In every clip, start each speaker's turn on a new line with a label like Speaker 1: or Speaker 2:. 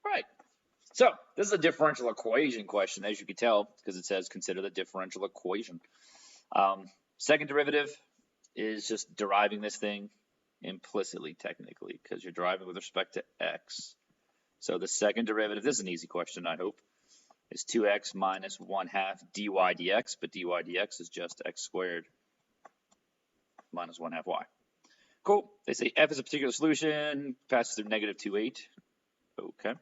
Speaker 1: Right. So this is a differential equation question, as you can tell, because it says consider the differential equation. Second derivative is just deriving this thing implicitly, technically, because you're deriving with respect to x. So the second derivative, this is an easy question, I hope, is 2x minus 1/2 dy dx, but dy dx is just x squared minus 1/2 y. Cool. They say f is a particular solution, passes through negative 2, 8. Okay.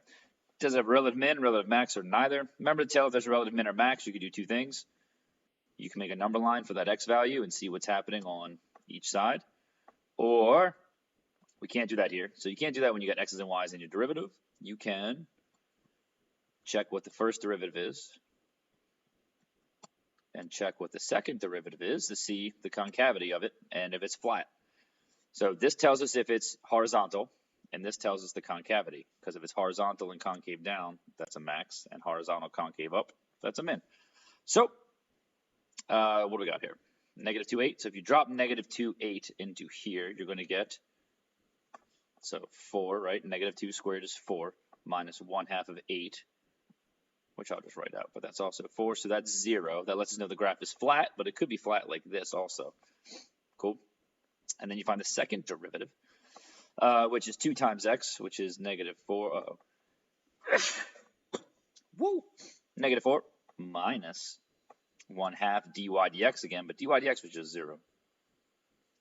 Speaker 1: Does it have relative min, relative max, or neither? Remember to tell if there's a relative min or max, you can do two things. You can make a number line for that x value and see what's happening on each side. Or we can't do that here. So you can't do that when you got x's and y's in your derivative. You can check what the first derivative is and check what the second derivative is to see the concavity of it and if it's flat. So this tells us if it's horizontal, and this tells us the concavity, because if it's horizontal and concave down, that's a max, and horizontal concave up, that's a min. So what do we got here? Negative 2, 8. So if you drop negative 2, 8 into here, you're going to get, so 4, right? Negative 2 squared is 4 minus 1/2 of 8, which I'll just write out, but that's also 4, so that's 0. That lets us know the graph is flat, but it could be flat like this also. Cool. And then you find the second derivative, which is 2 times x, which is negative 4. Woo! Negative 4 minus 1/2 dy dx again, but dy dx was just 0.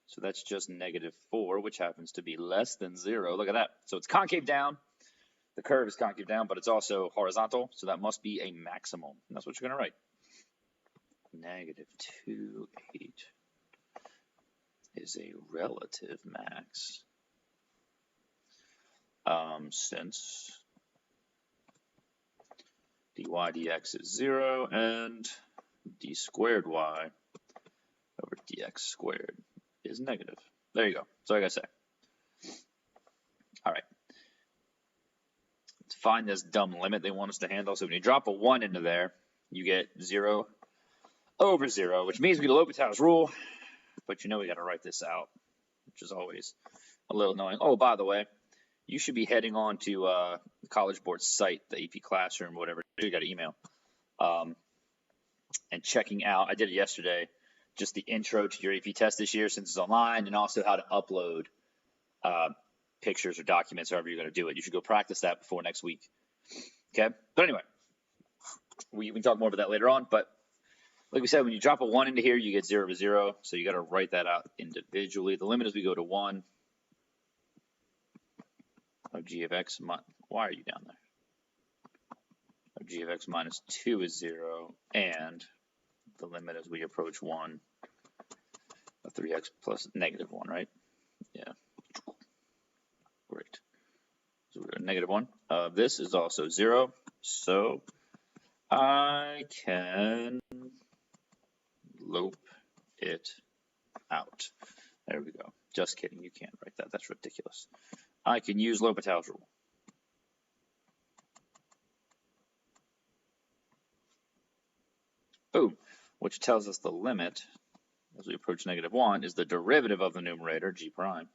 Speaker 1: So that's just negative 4, which happens to be less than 0. Look at that. So it's concave down. The curve is concave down, but it's also horizontal, so that must be a maximum. And that's what you're going to write. Negative 2, 8 is a relative max. Since dy dx is 0 and d squared y over dx squared is negative. There you go. So like I say. All right. Let's find this dumb limit they want us to handle. So when you drop a 1 into there, you get 0 over 0, which means we get L'Hopital's rule. But you know we got to write this out, which is always a little annoying. Oh, by the way, you should be heading on to the College Board site, the AP Classroom, whatever. You got an email. And checking out, I did it yesterday, just the intro to your AP test this year since it's online, and also how to upload pictures or documents, however you're going to do it. You should go practice that before next week. Okay? But anyway, we can talk more about that later on. But like we said, when you drop a 1 into here, you get 0 over 0. So you got to write that out individually. The limit as we go to 1 of g of x. Why are you down there? Of g of x minus 2 is 0. And the limit as we approach 1 of 3x plus negative 1, right? Yeah. Great. So we're at negative 1. This is also 0. So I can lope it out. There we go. Just kidding. You can't write that. That's ridiculous. I can use L'Hopital's rule. Boom. Which tells us the limit as we approach negative 1 is the derivative of the numerator, g prime,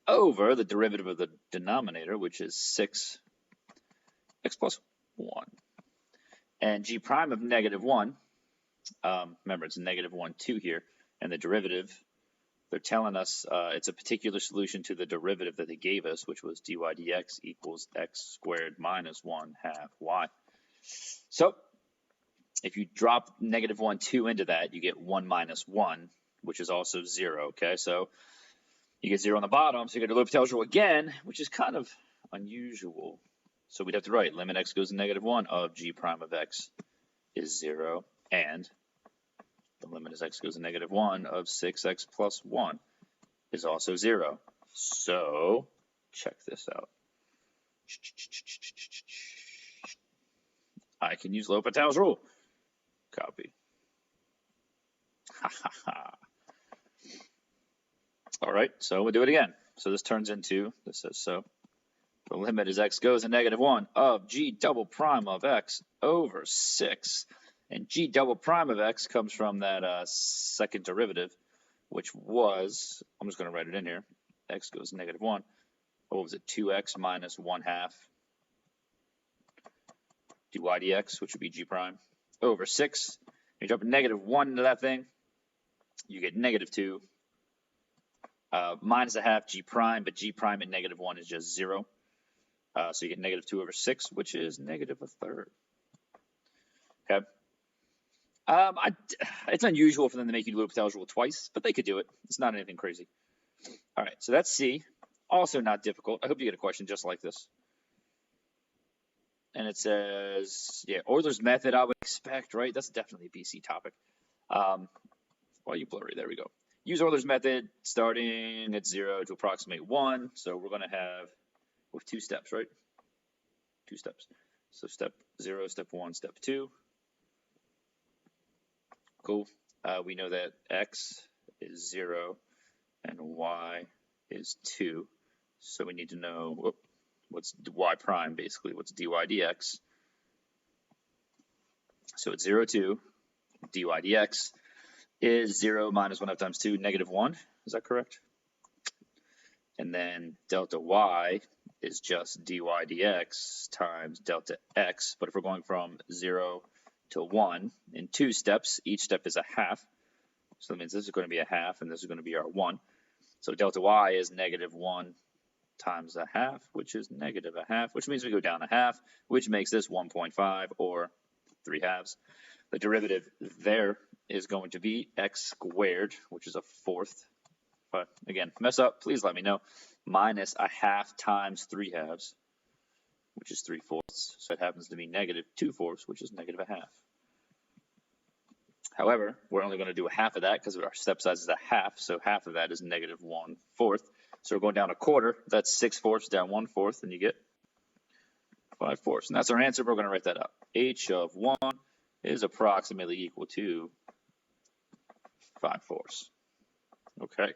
Speaker 1: over the derivative of the denominator, which is 6x plus 1. And g prime of negative 1, remember it's negative 1, 2 here, and the derivative, they're telling us it's a particular solution to the derivative that they gave us, which was dy dx equals x squared minus 1/2 y. So if you drop negative 1, 2 into that, you get 1 minus 1, which is also 0, okay? So you get 0 on the bottom, so you get a L'Hopital's rule again, which is kind of unusual. So we'd have to write limit x goes to negative 1 of g prime of x is 0, and the limit as x goes to negative 1 of 6x plus 1 is also 0. So check this out. I can use L'Hopital's rule. Copy. All right, so we'll do it again. So this turns into, this says so. The limit as x goes to negative 1 of g double prime of x over 6. And g double prime of x comes from that second derivative, which was, I'm just going to write it in here. X goes to negative 1. What was it? 2x minus 1/2 dy dx, which would be g prime, over 6. You drop a -1 into that thing, you get -2, minus a half g prime, but g prime at -1 is just 0. So you get -2 over 6, which is -1/3. Okay. It's unusual for them to make you do L'Hopital's rule twice, but they could do it. It's not anything crazy. All right, so that's C. Also not difficult. I hope you get a question just like this. And it says, yeah, Euler's method, I would expect, right? That's definitely a BC topic. Well, you blurry. There we go. Use Euler's method starting at 0 to approximate 1. So we're going to have with 2 steps, right? 2 steps. So step 0, step 1, step 2. Cool. We know that x is 0 and y is 2. So we need to know what's y prime, basically. What's dy dx? So it's 0, 2. dy dx is 0 minus 1/2 times 2, -1. Is that correct? And then delta y is just dy dx times delta x. But if we're going from 0 to 1 in 2 steps, each step is a half. So that means this is going to be a half, and this is going to be our 1. So delta y is -1 times a half, which is -1/2, which means we go down a half, which makes this 1.5 or 3/2. The derivative there is going to be x squared, which is a 4th. But again, mess up, please let me know. Minus a half times 3/2, which is 3/4. So it happens to be -2/4, which is -1/2. However, we're only going to do a half of that because our step size is a half, so half of that is -1/4. So we're going down a quarter. That's 6/4 down 1/4, and you get 5/4. And that's our answer. We're going to write that up. H of 1 is approximately equal to 5/4. Okay.